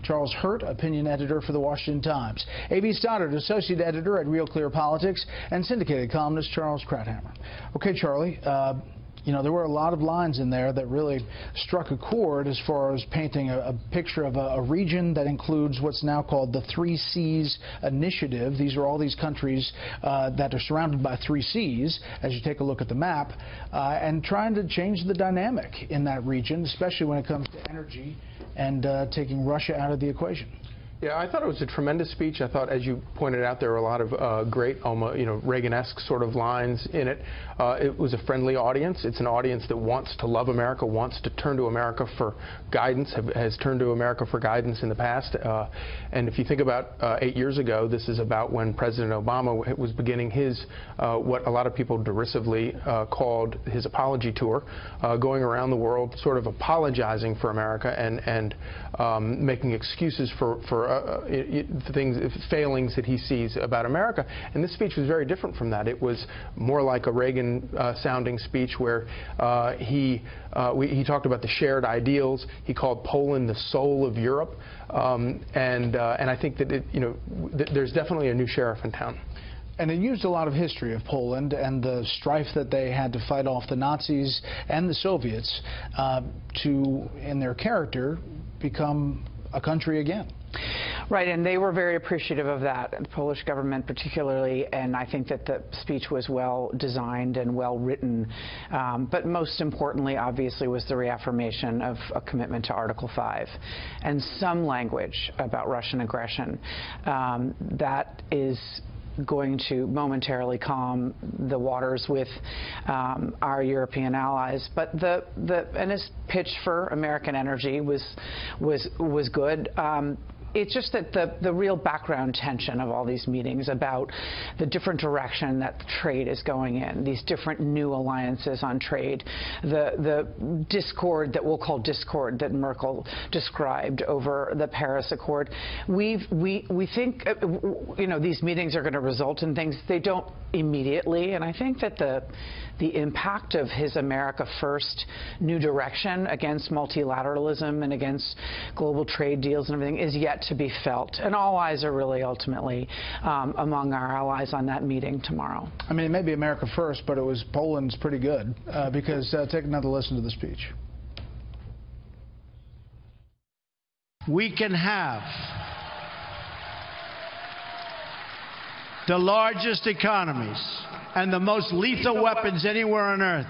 Charles Hurt, opinion editor for The Washington Times. A.B. Stoddard, associate editor at Real Clear Politics, and syndicated columnist Charles Krauthammer. Okay, Charlie. You know, there were a lot of lines in there that really struck a chord as far as painting a picture of a region that includes what's now called the 3 Seas Initiative. These are all these countries that are surrounded by 3 seas, as you take a look at the map, and trying to change the dynamic in that region, especially when it comes to energy and taking Russia out of the equation. Yeah, I thought it was a tremendous speech. I thought, as you pointed out, there were a lot of great, almost, Reagan-esque sort of lines in it. It was a friendly audience. It's an audience that wants to love America, wants to turn to America for guidance, has turned to America for guidance in the past. And if you think about 8 years ago, this is about when President Obama was beginning his, what a lot of people derisively called his apology tour, going around the world sort of apologizing for America and making excuses for failings that he sees about America. And this speech was very different from that. It was more like a Reagan-sounding speech where he talked about the shared ideals. He called Poland the soul of Europe, and I think that there's definitely a new sheriff in town. And it used a lot of history of Poland and the strife that they had to fight off the Nazis and the Soviets to, in their character, become a country again. Right, and they were very appreciative of that, the Polish government particularly, and I think that the speech was well designed and well written. But most importantly, obviously, was the reaffirmation of a commitment to Article 5 and some language about Russian aggression. That is going to momentarily calm the waters with our European allies, but and his pitch for American energy was good. It's just that the real background tension of all these meetings about the different direction that the trade is going in, these different new alliances on trade, the discord that we'll call discord that Merkel described over the Paris Accord. We think these meetings are going to result in things. They don't immediately, and I think that the impact of his America First new direction against multilateralism and against global trade deals and everything is yet to be felt. And all eyes are really ultimately among our allies on that meeting tomorrow. I mean, it may be America First, but it was Poland's pretty good because take another listen to the speech. We can have the largest economies and the most lethal weapons anywhere on earth.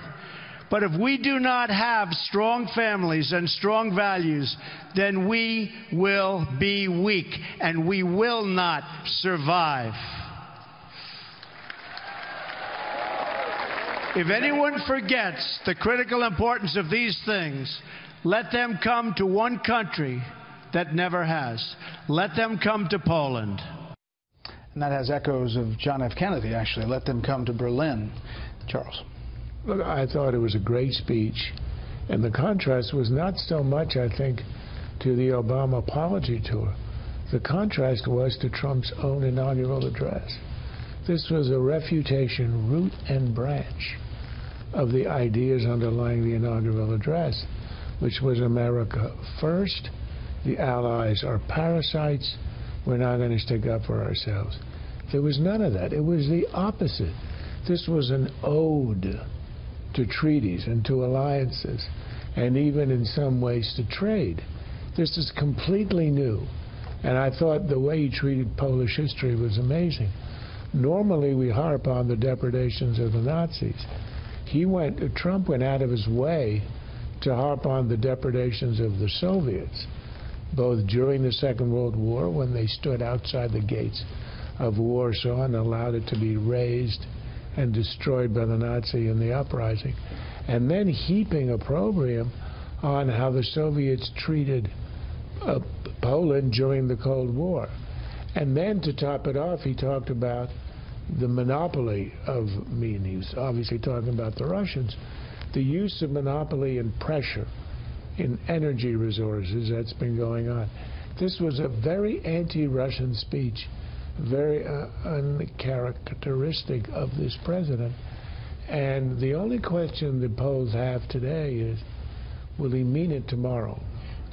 But if we do not have strong families and strong values, then we will be weak and we will not survive. If anyone forgets the critical importance of these things, let them come to one country that never has. Let them come to Poland. And that has echoes of John F. Kennedy, actually. Let them come to Berlin. Charles. Look, I thought it was a great speech, and the contrast was not so much, I think, to the Obama apology tour. The contrast was to Trump's own inaugural address. This was a refutation, root and branch, of the ideas underlying the inaugural address, which was America first, the allies are parasites, we're not going to stick up for ourselves. There was none of that. It was the opposite. This was an ode to treaties and to alliances, and even in some ways to trade. This is completely new, and I thought the way he treated Polish history was amazing. Normally we harp on the depredations of the Nazis. Trump went out of his way to harp on the depredations of the Soviets, both during the Second World War, when they stood outside the gates of Warsaw and allowed it to be razed and destroyed by the Nazi in the uprising, and then heaping opprobrium on how the Soviets treated Poland during the Cold War. And then to top it off, he talked about the monopoly of, he was obviously talking about the Russians, the use of monopoly and pressure in energy resources that's been going on. This was a very anti-Russian speech, very uncharacteristic of this president. And the only question the polls have today is, will he mean it tomorrow?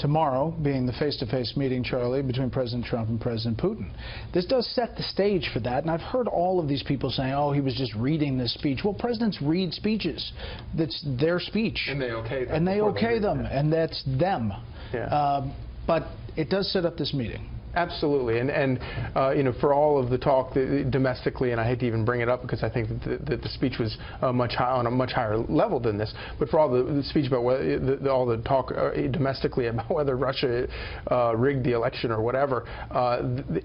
tomorrow being the face-to-face meeting, Charlie, between President Trump and President Putin. This does set the stage for that, and I've heard all of these people saying, oh, he was just reading this speech. Well, presidents read speeches. That's their speech. And they okay them. And they okay them, and that's them. Yeah. But it does set up this meeting. Absolutely, and you know, for all of the talk domestically, and I hate to even bring it up because I think that the speech was on a much higher level than this. But for all the speech about whether, all the talk domestically about whether Russia rigged the election or whatever,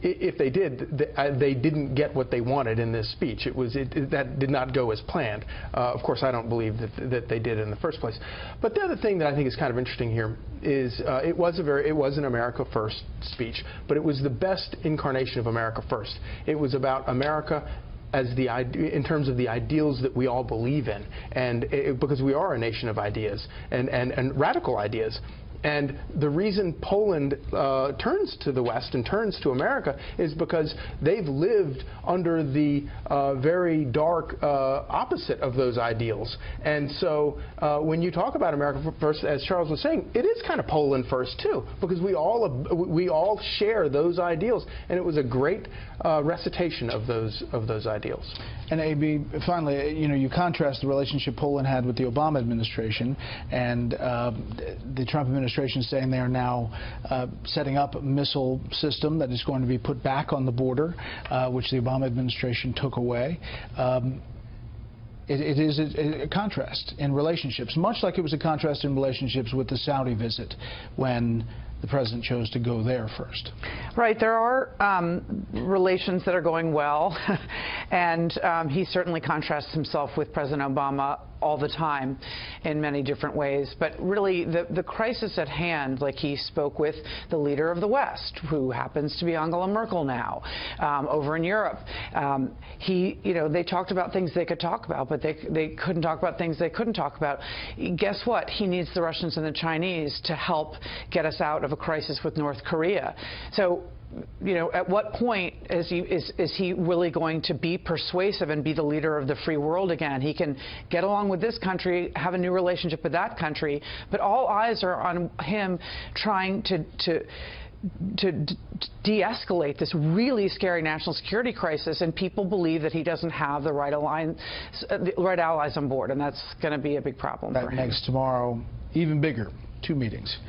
if they did, they didn't get what they wanted in this speech. That did not go as planned. Of course, I don't believe that they did in the first place. But the other thing that I think is kind of interesting here is it was an America First speech, but it was the best incarnation of America First. It was about America as in terms of the ideals that we all believe in, and because we are a nation of ideas and radical ideas. And the reason Poland turns to the West and turns to America is because they've lived under the very dark opposite of those ideals. And so when you talk about America First, as Charles was saying, it is kind of Poland first too, because we all share those ideals. And it was a great recitation of those ideals. And A.B., finally, you know, you contrast the relationship Poland had with the Obama administration and the Trump administration saying they are now setting up a missile system that is going to be put back on the border, which the Obama administration took away. It is a contrast in relationships, much like it was a contrast in relationships with the Saudi visit when the president chose to go there first. Right. There are relations that are going well, and he certainly contrasts himself with President Obama all the time in many different ways. But really, the crisis at hand, like he spoke with the leader of the West, who happens to be Angela Merkel now, over in Europe. They talked about things they could talk about, but they couldn't talk about things they couldn't talk about. Guess what? He needs the Russians and the Chinese to help get us out of a crisis with North Korea. So, you know, at what point is he really going to be persuasive and be the leader of the free world again? He can get along with this country, have a new relationship with that country, but all eyes are on him trying to de-escalate this really scary national security crisis, and people believe that he doesn't have the right allies on board, and that's going to be a big problem for him. That makes tomorrow even bigger. 2 meetings.